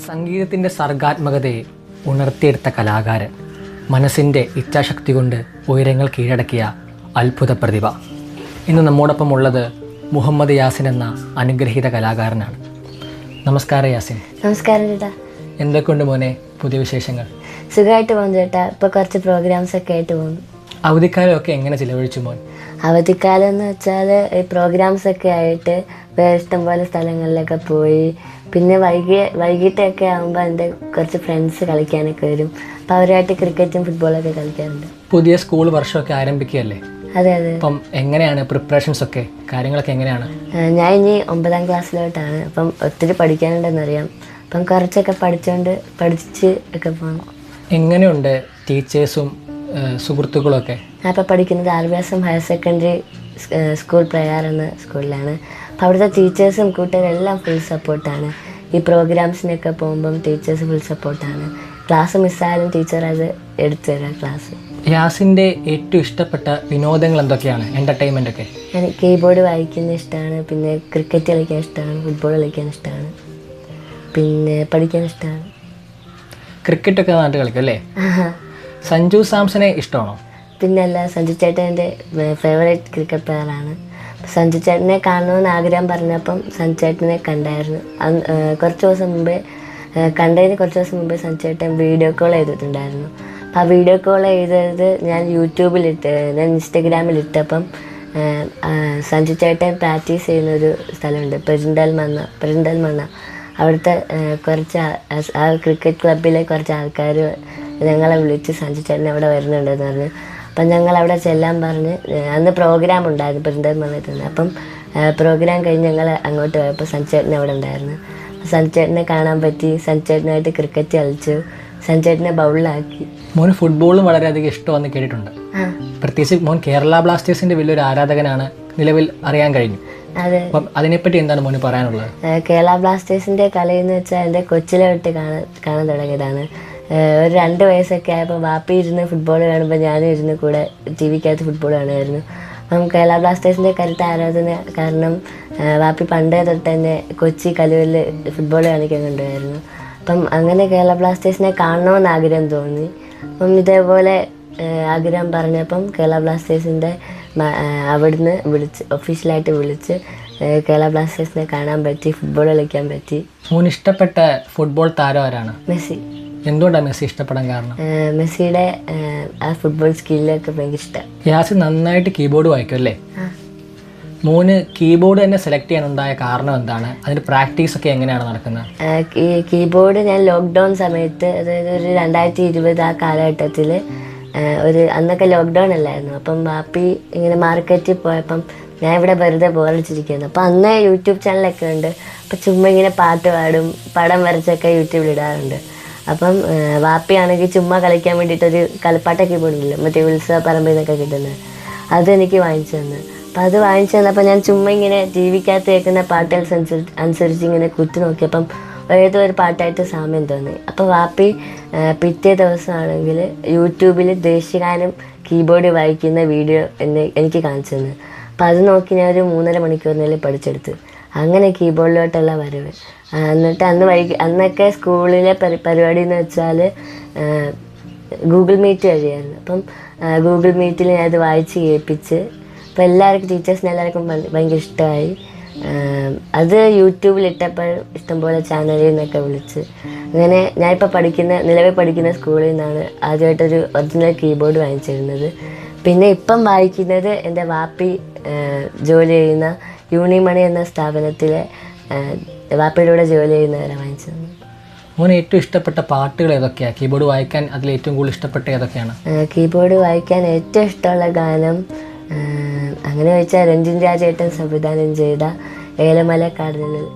സംഗീതത്തിൻ്റെ സർഗാത്മകതയെ ഉണർത്തിയെടുത്ത കലാകാരൻ, മനസ്സിൻ്റെ ഇച്ഛാശക്തി കൊണ്ട് ഉയരങ്ങൾ കീഴടക്കിയ അത്ഭുത പ്രതിഭ. ഇന്ന് നമ്മോടൊപ്പം ഉള്ളത് മുഹമ്മദ് യാസിൻ എന്ന അനുഗ്രഹീത കലാകാരനാണ്. നമസ്കാരം യാസിൻ. നമസ്കാരം ചേട്ടാ. എന്തൊക്കെയുണ്ട് മോനെ പുതിയ വിശേഷങ്ങൾ? സുഖമായിട്ട് പോകുന്നു ചേട്ടാ. ഇപ്പോൾ കുറച്ച് പ്രോഗ്രാംസ് ഒക്കെ ആയിട്ട് പോകുന്നു. അവധിക്കാലമൊക്കെ എങ്ങനെ ചിലവഴിച്ചു മോൻ? അവധിക്കാലം എന്ന് വെച്ചാൽ ഈ പ്രോഗ്രാംസ് ഒക്കെ ആയിട്ട് ഇഷ്ടംപോലെ സ്ഥലങ്ങളിലൊക്കെ പോയി. പിന്നെ വൈകിട്ടൊക്കെ ആകുമ്പോൾ എൻ്റെ കുറച്ച് ഫ്രണ്ട്സ് കളിക്കാനൊക്കെ വരും. അപ്പോൾ അവരുമായിട്ട് ക്രിക്കറ്റും ഫുട്ബോളൊക്കെ കളിക്കാറുണ്ട്. പുതിയ സ്കൂൾ വർഷമൊക്കെ ആരംഭിക്കുകയല്ലേ? അതെ അതെ. അപ്പം എങ്ങനെയാണ് പ്രിപ്പറേഷൻസ് ഒക്കെ, കാര്യങ്ങളൊക്കെ എങ്ങനെയാണ്? ഞാൻ ഇനി 9ാം ക്ലാസ്സിലോട്ടാണ്. അപ്പം ഒത്തിരി പഠിക്കാനുണ്ടെന്നറിയാം. അപ്പം കുറച്ചൊക്കെ പഠിച്ച് ഒക്കെ പോകണം. എങ്ങനെയുണ്ട് ടീച്ചേഴ്സും സുഹൃത്തുക്കളും ഒക്കെ? ഞാൻ ഇപ്പോൾ പഠിക്കുന്നത് RVSM higher secondary school Prayar എന്ന സ്കൂളിലാണ്. അപ്പോൾ അവിടുത്തെ ടീച്ചേഴ്സും കൂട്ടുകാരും എല്ലാം ഫുൾ സപ്പോർട്ടാണ്. ഈ പ്രോഗ്രാംസിനൊക്കെ പോകുമ്പം ടീച്ചേഴ്സ് ഫുൾ സപ്പോർട്ടാണ്. ക്ലാസ് മിസ്സായാലും ടീച്ചർ അത് എടുത്തു തരാം ക്ലാസ്. യാസിൻ്റെ ഏറ്റവും ഇഷ്ടപ്പെട്ട വിനോദങ്ങൾ എന്തൊക്കെയാണ്, എൻ്റർടൈൻമെൻ്റ് ഒക്കെ? ഞാൻ കീബോർഡ് വായിക്കുന്നത് ഇഷ്ടമാണ്. പിന്നെ ക്രിക്കറ്റ് കളിക്കാൻ ഇഷ്ടമാണ്. ഫുട്ബോൾ കളിക്കാൻ ഇഷ്ടമാണ്. പിന്നെ പഠിക്കാൻ ഇഷ്ടമാണ്. ക്രിക്കറ്റൊക്കെ നാട്ടിൽ കളിക്കും അല്ലേ? സഞ്ജു സാംസനെ ഇഷ്ടമാണോ? പിന്നല്ല, സഞ്ജു ചേട്ടൻ എൻ്റെ ഫേവറേറ്റ് ക്രിക്കറ്റ് പ്ലെയറാണ്. സഞ്ജു ചേട്ടനെ കാണണമെന്ന് ആഗ്രഹം പറഞ്ഞപ്പം സഞ്ജു ചേട്ടനെ കണ്ടായിരുന്നു. കുറച്ച് ദിവസം മുമ്പേ സഞ്ജു ചേട്ടൻ വീഡിയോ കോൾ ചെയ്തിട്ടുണ്ടായിരുന്നു. അപ്പം ആ വീഡിയോ കോൾ ചെയ്തത് ഞാൻ ഞാൻ ഇൻസ്റ്റഗ്രാമിലിട്ടപ്പം സഞ്ജു ചേട്ടൻ പ്രാക്ടീസ് ചെയ്യുന്നൊരു സ്ഥലമുണ്ട്, പെരിന്തൽമണ്ണ. അവിടുത്തെ കുറച്ച് ആ ക്രിക്കറ്റ് ക്ലബ്ബിലെ കുറച്ച് ആൾക്കാർ ഞങ്ങളെ വിളിച്ച് സഞ്ജു ചേട്ടൻ അവിടെ വരുന്നുണ്ടെന്ന് പറഞ്ഞു. അപ്പം ഞങ്ങൾ അവിടെ ചെല്ലാൻ പറഞ്ഞ് അന്ന് പ്രോഗ്രാം ഉണ്ടായിരുന്നു പെരിന്തൽമണ്ണയിൽ തന്നെ. അപ്പം പ്രോഗ്രാം കഴിഞ്ഞ് ഞങ്ങൾ അങ്ങോട്ട് പോയപ്പോൾ സഞ്ജു ചേട്ടൻ അവിടെ ഉണ്ടായിരുന്നു. സഞ്ജു ചേട്ടനെ കാണാൻ പറ്റി. സഞ്ജു ചേട്ടനായിട്ട് ക്രിക്കറ്റ് കളിച്ചു. സഞ്ജു ചേട്ടനെ ബൗളിലാക്കി. മോന് ഫുട്ബോളും വളരെയധികം ഇഷ്ടമെന്ന് കേട്ടിട്ടുണ്ട്. പ്രത്യേകിച്ച് മോൻ കേരള ബ്ലാസ്റ്റേഴ്സിൻ്റെ വലിയൊരു ആരാധകനാണ്, നിലവിൽ അറിയാൻ കഴിഞ്ഞു. അതെ. അപ്പം അതിനെപ്പറ്റി എന്താണ് മോന് പറയാനുള്ളത്? കേരള ബ്ലാസ്റ്റേഴ്സിൻ്റെ കളിയെന്ന് വെച്ചാൽ എൻ്റെ കൊച്ചിലെ തൊട്ട് കാണാൻ തുടങ്ങിയതാണ്. ഒരു 2 വയസ്സൊക്കെ ആയപ്പോൾ വാപ്പി ഇരുന്ന് ഫുട്ബോൾ കാണുമ്പോൾ ഞാനും ഇരുന്ന് കൂടെ TVക്കകത്ത് ഫുട്ബോൾ കാണുമായിരുന്നു. അപ്പം കേരള ബ്ലാസ്റ്റേഴ്സിൻ്റെ കരുത്ത ആരാധന കാരണം വാപ്പി പണ്ടേ തൊട്ട് തന്നെ കൊച്ചി കലൂരിൽ ഫുട്ബോൾ കാണിക്കാൻ കൊണ്ടുപോയായിരുന്നു. അപ്പം അങ്ങനെ കേരള ബ്ലാസ്റ്റേഴ്സിനെ കാണണമെന്ന് ആഗ്രഹം തോന്നി. അപ്പം ഇതേപോലെ ആഗ്രഹം പറഞ്ഞപ്പം കേരള ബ്ലാസ്റ്റേഴ്സിൻ്റെ അവിടുന്ന് ഒഫീഷ്യലായിട്ട് വിളിച്ച് കേരള ബ്ലാസ്റ്റേഴ്സിനെ കാണാൻ പറ്റി, ഫുട്ബോൾ കളിക്കാൻ പറ്റി. മോന് ഇഷ്ടപ്പെട്ട ഫുട്ബോൾ താരം ആരാണ്? മെസ്സി. എന്തുകൊണ്ടാണ് മെസ്സി ഇഷ്ടപ്പെടാൻ കാരണം? മെസ്സിയുടെ ആ ഫുട്ബോൾ സ്കില്ലൊക്കെ ഭയങ്കര ഇഷ്ടം. യാസിൻ നന്നായിട്ട് കീബോർഡ് വായിക്കും അല്ലേ? മോന് കീബോർഡ് തന്നെ സെലക്ട് ചെയ്യാനുണ്ടായ കാരണം എന്താണ്? അതിൻ്റെ പ്രാക്ടീസ് ഒക്കെ എങ്ങനെയാണ് നടക്കുന്നത്? കീബോർഡ് ഞാൻ ലോക്ക്ഡൗൺ സമയത്ത്, അതായത് ഒരു 2020 ആ കാലഘട്ടത്തിൽ അന്നൊക്കെ ലോക്ക്ഡൗൺ അല്ലായിരുന്നു. അപ്പം വാപ്പി ഇങ്ങനെ മാർക്കറ്റിൽ പോയപ്പം ഞാൻ ഇവിടെ വെറുതെ ബോറടിച്ചിരിക്കുന്നു. അപ്പം അന്ന് യൂട്യൂബ് ചാനലൊക്കെ ഉണ്ട്. അപ്പം ചുമ്മാ ഇങ്ങനെ പാട്ട് പാടും, പടം വരച്ചൊക്കെ യൂട്യൂബിൽ ഇടാറുണ്ട്. അപ്പം വാപ്പിയാണെങ്കിൽ ചുമ്മാ കളിക്കാൻ വേണ്ടിയിട്ടൊരു കളിപ്പാട്ട കീബോർഡ് ഇല്ല, മറ്റേ ഉത്സവ പറമ്പിൽ നിന്നൊക്കെ കിട്ടുന്നത്, അതെനിക്ക് വാങ്ങിച്ചു തന്നു. അപ്പം അത് വാങ്ങിച്ചു തന്നപ്പോൾ ഞാൻ ചുമ്മാ ഇങ്ങനെ TVക്കകത്ത് കേൾക്കുന്ന പാട്ടുകൾ അനുസരിച്ച് ഇങ്ങനെ കുത്തി നോക്കിയപ്പം ഏതോ ഒരു പാട്ടായിട്ട് സാമ്യം തോന്നി. അപ്പോൾ വാപ്പി പിറ്റേ ദിവസമാണെങ്കിൽ യൂട്യൂബിൽ ദേശീയഗാനം കീബോർഡ് വായിക്കുന്ന വീഡിയോ എനിക്ക് കാണിച്ചു തന്നു. അപ്പോൾ അത് നോക്കി ഞാൻ ഒരു 3.5 മണിക്കൂറിനുള്ളിൽ പഠിച്ചെടുത്തു. അങ്ങനെ കീബോർഡിലോട്ടുള്ള വരവ്. എന്നിട്ട് അന്നൊക്കെ സ്കൂളിലെ പരിപാടി എന്ന് വെച്ചാൽ ഗൂഗിൾ മീറ്റ് വഴിയായിരുന്നു. അപ്പം ഗൂഗിൾ മീറ്റിൽ ഞാൻ അത് വായിച്ച് കേൾപ്പിച്ച് അപ്പോൾ ടീച്ചേഴ്സിന് എല്ലാവർക്കും ഭയങ്കര ഇഷ്ടമായി. അത് യൂട്യൂബിലിട്ടപ്പോൾ ഇഷ്ടംപോലെ ചാനലിൽ നിന്നൊക്കെ വിളിച്ച് അങ്ങനെ ഞാനിപ്പോൾ നിലവിൽ പഠിക്കുന്ന സ്കൂളിൽ നിന്നാണ് ആദ്യമായിട്ടൊരു ഒറിജിനൽ കീബോർഡ് വാങ്ങിച്ചിരുന്നത്. പിന്നെ ഇപ്പം വായിക്കുന്നത് എൻ്റെ വാപ്പി ജോലി ചെയ്യുന്ന യൂണിമണി എന്ന സ്ഥാപനത്തിലെ വാപ്പിയുടെ ജോലി ചെയ്യുന്നവരെ വാങ്ങിച്ചത്. മോന് ഏറ്റവും ഇഷ്ടപ്പെട്ട പാട്ടുകൾ ഏതൊക്കെയാണ്? കീബോർഡ് വായിക്കാൻ അതിൽ ഏറ്റവും കൂടുതൽ ഇഷ്ടപ്പെട്ട ഏതൊക്കെയാണ്? കീബോർഡ് വായിക്കാൻ ഏറ്റവും ഇഷ്ടമുള്ള ഗാനം അങ്ങനെ ചോദിച്ചാൽ രഞ്ജിൻ രാജേട്ടൻ സംവിധാനം ചെയ്ത ഏലമലക്കാടിനുള്ളിൽ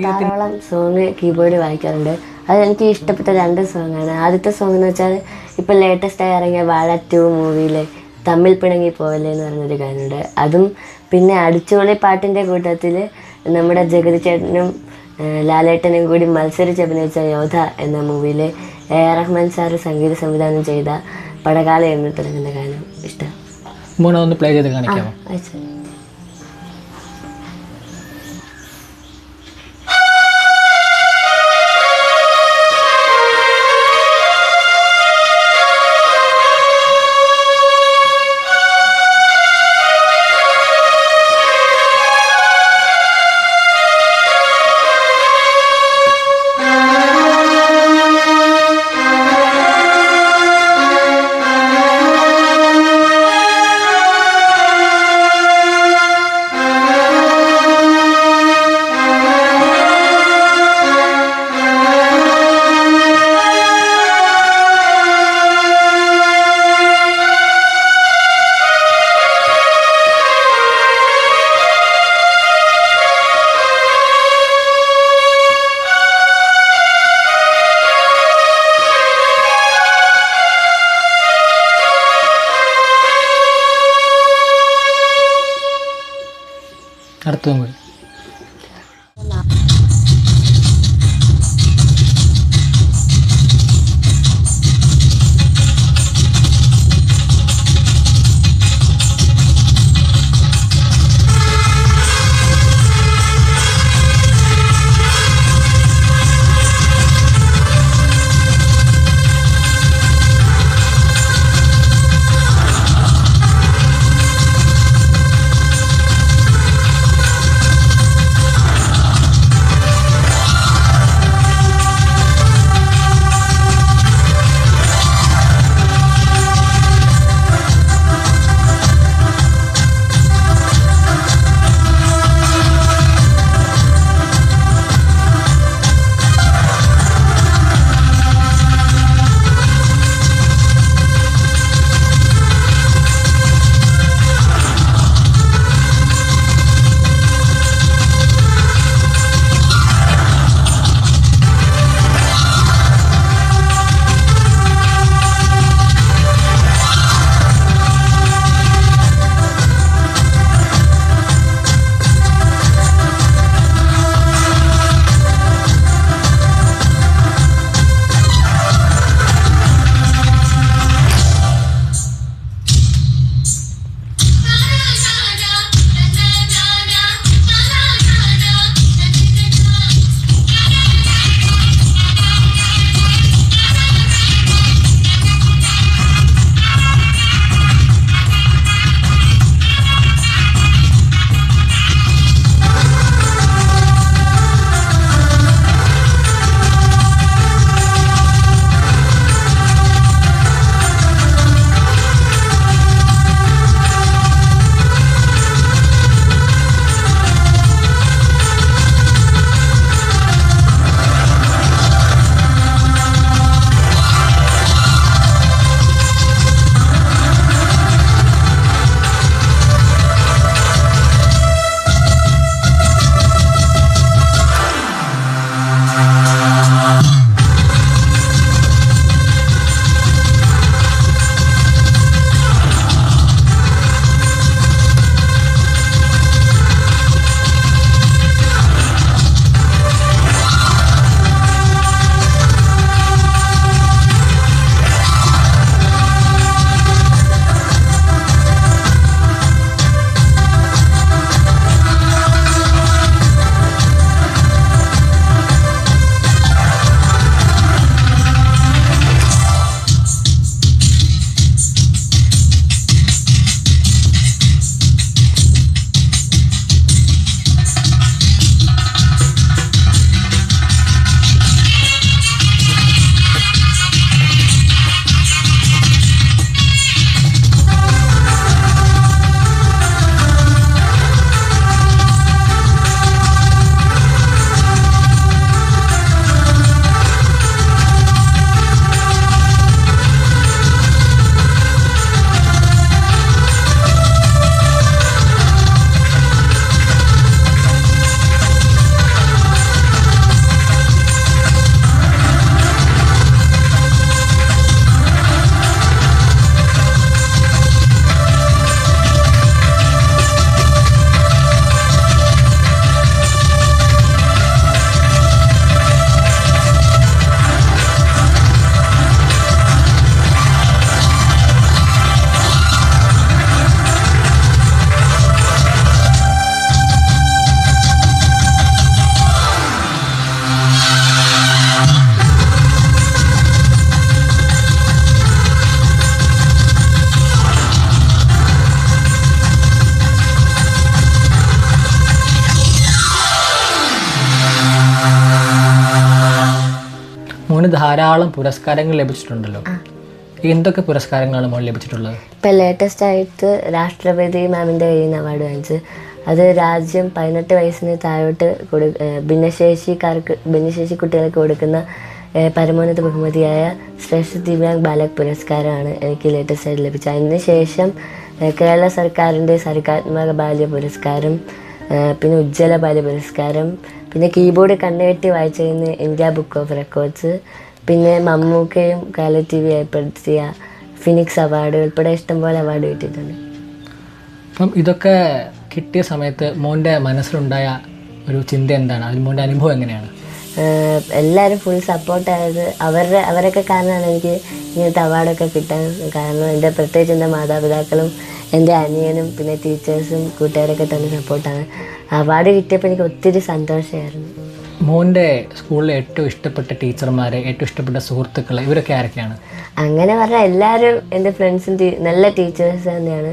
ധാരാളം സോങ് കീബോർഡ് വായിക്കാറുണ്ട്. അതെനിക്ക് ഇഷ്ടപ്പെട്ട 2 സോങ്ങാണ്. ആദ്യത്തെ സോങ് എന്ന് വെച്ചാൽ ഇപ്പം ലേറ്റസ്റ്റായി ഇറങ്ങിയ വാഴ 2 മൂവിയിലെ തമ്മിൽ പിണങ്ങി പോവല്ലേ എന്ന് പറഞ്ഞൊരു ഗാനമുണ്ട്. അതും പിന്നെ അടിച്ചുപൊളി പാട്ടിൻ്റെ കൂട്ടത്തിൽ നമ്മുടെ ജഗതി ചേട്ടനും ലാലേട്ടനും കൂടി മത്സരിച്ച് അഭിനയിച്ച യോധ എന്ന മൂവിയിലെ AR റഹ്മാൻ സാറ് സംഗീത സംവിധാനം ചെയ്ത പടകാല എന്ന് തുടങ്ങുന്ന ഗാനം ഇഷ്ടം. മോനൊന്ന് പ്ലേ ചെയ്ത് കാണിക്കാമോ? അടുത്തതും കൂടി. മോന് ധാരാളം പുരസ്കാരങ്ങൾ ലഭിച്ചിട്ടുണ്ടല്ലോ. എന്തൊക്കെ പുരസ്കാരങ്ങളാണ് മോൻ ലഭിച്ചിട്ടുള്ളത്? ഇപ്പം ലേറ്റസ്റ്റ് ആയിട്ട് രാഷ്ട്രപതി മാമിൻ്റെ കയ്യിൽ നിന്ന് അവാർഡ് വാങ്ങിച്ച്. അത് രാജ്യം 18 വയസ്സിന് താഴോട്ട് ഭിന്നശേഷി കുട്ടികൾക്ക് കൊടുക്കുന്ന പരമോന്നത ബഹുമതിയായ ശ്രേഷ്ഠ ദിവ്യാംഗ് ബാലക് പുരസ്കാരമാണ് എനിക്ക് ലേറ്റസ്റ്റ് ആയിട്ട് ലഭിച്ചത്. അതിന് ശേഷം കേരള സർക്കാരിൻ്റെ സർഗാത്മക ബാല്യ പുരസ്കാരം, പിന്നെ ഉജ്ജ്വല ബാല്യ പുരസ്കാരം, പിന്നെ കീബോർഡ് കണ്ണുകെട്ടി വായിച്ചതിന് ഇന്ത്യ ബുക്ക് ഓഫ് റെക്കോർഡ്സ്, പിന്നെ മമ്മൂക്കയും കാല TV ഏർപ്പെടുത്തിയ ഫിനിക്സ് അവാർഡ് ഉൾപ്പെടെ ഇഷ്ടംപോലെ അവാർഡ് കിട്ടിയിട്ടുണ്ട്. അപ്പം ഇതൊക്കെ കിട്ടിയ സമയത്ത് മോൻ്റെ മനസ്സിലുണ്ടായ ഒരു ചിന്ത എന്താണ്, അതിൽ മോൻ്റെ അനുഭവം എങ്ങനെയാണ്? എല്ലാവരും ഫുൾ സപ്പോർട്ടായത് അവരൊക്കെ കാരണമാണ് എനിക്ക് ഇങ്ങനത്തെ അവാർഡൊക്കെ കിട്ടാൻ കാരണം. പ്രത്യേകിച്ച് എൻ്റെ മാതാപിതാക്കളും എൻ്റെ അനിയനും പിന്നെ ടീച്ചേഴ്സും കൂട്ടുകാരൊക്കെ തന്നെ സപ്പോർട്ടാണ്. അവാർഡ് കിട്ടിയപ്പോൾ എനിക്ക് ഒത്തിരി സന്തോഷമായിരുന്നു. മോൻ്റെ സ്കൂളിലെ ഏറ്റവും ഇഷ്ടപ്പെട്ട ടീച്ചർമാർ, ഏറ്റവും ഇഷ്ടപ്പെട്ട സുഹൃത്തുക്കൾ, ഇവരൊക്കെ ആരൊക്കെയാണ്? അങ്ങനെ പറഞ്ഞാൽ എല്ലാവരും എൻ്റെ ഫ്രണ്ട്സും നല്ല ടീച്ചേഴ്സ് തന്നെയാണ്.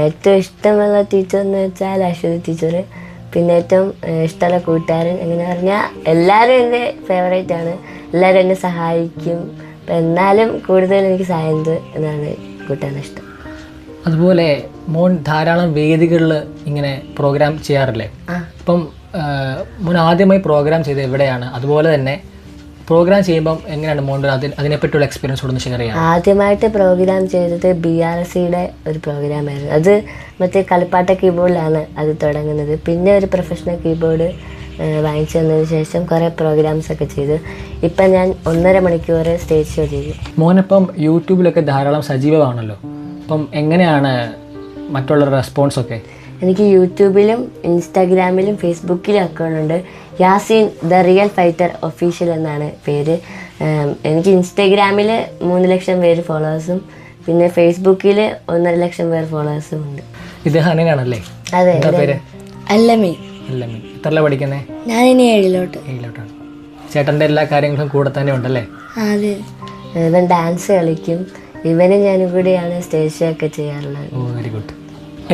ഏറ്റവും ഇഷ്ടമുള്ള ടീച്ചർ എന്ന് വെച്ചാൽ അശ്വതി ടീച്ചർ, പിന്നെ ഏറ്റവും ഇഷ്ടമുള്ള കൂട്ടുകാരൻ. എങ്ങനെ പറഞ്ഞാൽ എല്ലാവരും എൻ്റെ ഫേവറേറ്റ് ആണ്, എല്ലാവരും എന്നെ സഹായിക്കും. അപ്പം എന്നാലും കൂടുതൽ എനിക്ക് സായന്ത് എന്നാണ് കൂട്ടാൻ ഇഷ്ടം. അതുപോലെ മോൻ ധാരാളം വേദികളിൽ ഇങ്ങനെ പ്രോഗ്രാം ചെയ്യാറില്ലേ? അപ്പം മോൻ ആദ്യമായി പ്രോഗ്രാം ചെയ്തത് എവിടെയാണ്? അതുപോലെ തന്നെ പ്രോഗ്രാം ചെയ്യുമ്പം എങ്ങനെയാണ് മോൻ്റെ അതിനെപ്പറ്റിയുള്ള എക്സ്പീരിയൻസ് കൂടെ ഒന്ന് ഷെയർ ചെയ്യാം. ആദ്യമായിട്ട് പ്രോഗ്രാം ചെയ്തത് BRCയുടെ ഒരു പ്രോഗ്രാമായിരുന്നു. അത് മറ്റേ കളിപ്പാട്ട കീബോർഡിലാണ് അത് തുടങ്ങുന്നത്. പിന്നെ ഒരു പ്രൊഫഷണൽ കീബോർഡ് വാങ്ങിച്ചു തന്നതിന് ശേഷം കുറേ പ്രോഗ്രാംസ് ഒക്കെ ചെയ്തു. ഇപ്പം ഞാൻ 1.5 മണിക്കൂർ സ്റ്റേജ് ഷോ ചെയ്തു. മോനിപ്പം യൂട്യൂബിലൊക്കെ ധാരാളം സജീവമാണല്ലോ, അപ്പം എങ്ങനെയാണ് മറ്റുള്ള റെസ്പോൺസൊക്കെ? എനിക്ക് യൂട്യൂബിലും ഇൻസ്റ്റാഗ്രാമിലും ഫേസ്ബുക്കിലും അക്കൗണ്ട് ഉണ്ട്. Yaseen the real fighter official എന്നാണ് പേര്. എനിക്ക് ഇൻസ്റ്റാഗ്രാമിൽ 3 ലക്ഷം പേര് ഫോളോവേഴ്സും പിന്നെ ഫേസ്ബുക്കിൽ 1.5 ലക്ഷം പേര് ഫോളോവേഴ്സും ഉണ്ട്. ഇദ്ദേഹം അങ്ങനെയാണല്ലേ? അതെ. എന്താ പേര്? അല്ലമീൻ. അല്ലമീൻ. എത്രല്ല പഠിക്കുന്നത്? ഞാനിനി 7-ലോട്ട്. 7-ലോട്ടാണ്. ചേട്ടൻ്റെ എല്ലാ കാര്യങ്ങളും കൂടെ തന്നെ ഉണ്ടല്ലേ? അതെ. ഇവൻ ഡാൻസ് കളിക്കും. ഇവനും ഞാനും കൂടിയാണ് സ്റ്റേജ് ഷോ ഒക്കെ ചെയ്യാറുള്ളത്. ഓ, വെരി ഗുഡ്.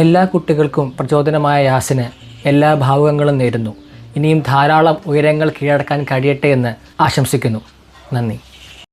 എല്ലാ കുട്ടികൾക്കും പ്രചോദനമായ യാസിന് എല്ലാ ഭാവുകങ്ങളും നേരുന്നു. ഇനിയും ധാരാളം ഉയരങ്ങൾ കീഴടക്കാൻ കഴിയട്ടെ എന്ന് ആശംസിക്കുന്നു. നന്ദി.